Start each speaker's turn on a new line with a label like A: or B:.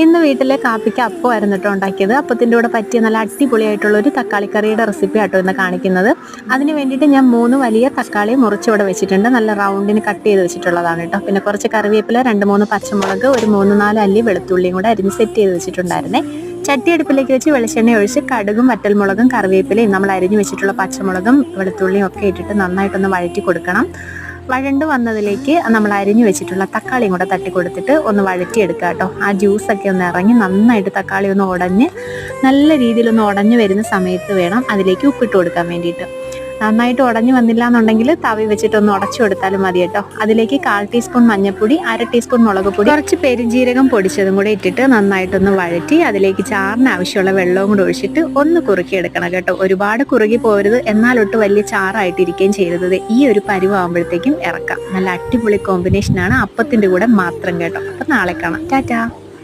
A: ഇന്ന് വീട്ടിലെ കാപ്പിക്ക് അപ്പമായിരുന്നു കേട്ടോ ഉണ്ടാക്കിയത്. അപ്പത്തിൻ്റെ കൂടെ പറ്റിയ നല്ല അടിപൊളിയായിട്ടുള്ള ഒരു തക്കാളിക്കറിയുടെ റെസിപ്പി ആട്ടോ ഇന്ന് കാണിക്കുന്നത്. അതിന് വേണ്ടിയിട്ട് ഞാൻ 3 വലിയ തക്കാളി മുറിച്ചിവിടെ വെച്ചിട്ടുണ്ട്. നല്ല റൗണ്ടിന് കട്ട് ചെയ്ത് വെച്ചിട്ടുള്ളതാണ് കേട്ടോ. പിന്നെ കുറച്ച് കറിവേപ്പില, 2-3 പച്ചമുളക്, ഒരു 3-4 അല്ലി വെളുത്തുള്ളിയും കൂടെ അരിഞ്ഞ് സെറ്റ് ചെയ്ത് വെച്ചിട്ടുണ്ടായിരുന്നേ. ചട്ടി അടുപ്പിലേക്ക് വെച്ച് വെളിച്ചെണ്ണ ഒഴിച്ച് കടുകും വറ്റൽമുളകും കറിവേപ്പിലയും നമ്മൾ അരിഞ്ഞ് വെച്ചിട്ടുള്ള പച്ചമുളകും വെളുത്തുള്ളിയും ഒക്കെ ഇട്ടിട്ട് നന്നായിട്ടൊന്ന് വഴറ്റി കൊടുക്കണം. വഴണ്ട് വന്നതിലേക്ക് നമ്മൾ അരിഞ്ഞു വെച്ചിട്ടുള്ള തക്കാളിയും കൂടെ തട്ടി കൊടുത്തിട്ട് ഒന്ന് വഴറ്റിയെടുക്കുക കേട്ടോ. ആ ജ്യൂസൊക്കെ ഒന്ന് ഇറങ്ങി നന്നായിട്ട് തക്കാളി ഒന്ന് ഉടഞ്ഞ് നല്ല രീതിയിലൊന്ന് ഉടഞ്ഞു വരുന്ന സമയത്ത് വേണം അതിലേക്ക് ഉപ്പിട്ട് കൊടുക്കാൻ വേണ്ടിയിട്ട്. നന്നായിട്ട് ഉടഞ്ഞു വന്നില്ല എന്നുണ്ടെങ്കിൽ തവി വെച്ചിട്ടൊന്ന് ഉടച്ചു കൊടുത്താലും മതി കേട്ടോ. അതിലേക്ക് 1/4 ടീസ്പൂൺ മഞ്ഞൾപ്പൊടി, 1/2 ടീസ്പൂൺ മുളക് പൊടി, കുറച്ച് പെരുംജീരകം പൊടിച്ചതും കൂടെ ഇട്ടിട്ട് നന്നായിട്ടൊന്ന് വഴറ്റി അതിലേക്ക് ചാറിന് ആവശ്യമുള്ള വെള്ളവും കൂടെ ഒഴിച്ചിട്ട് ഒന്ന് കുറുക്കിയെടുക്കണം കേട്ടോ. ഒരുപാട് കുറുകി പോരുത്, എന്നാലൊട്ട് വലിയ ചാറായിട്ടിരിക്കുകയും ചെയ്തത്. ഈ ഒരു പരുവാകുമ്പോഴത്തേക്കും ഇറക്കാം. നല്ല അടിപൊളി കോമ്പിനേഷനാണ്, അപ്പത്തിൻ്റെ കൂടെ മാത്രം കേട്ടോ. അപ്പം നാളെ കാണാം. ടാറ്റാ.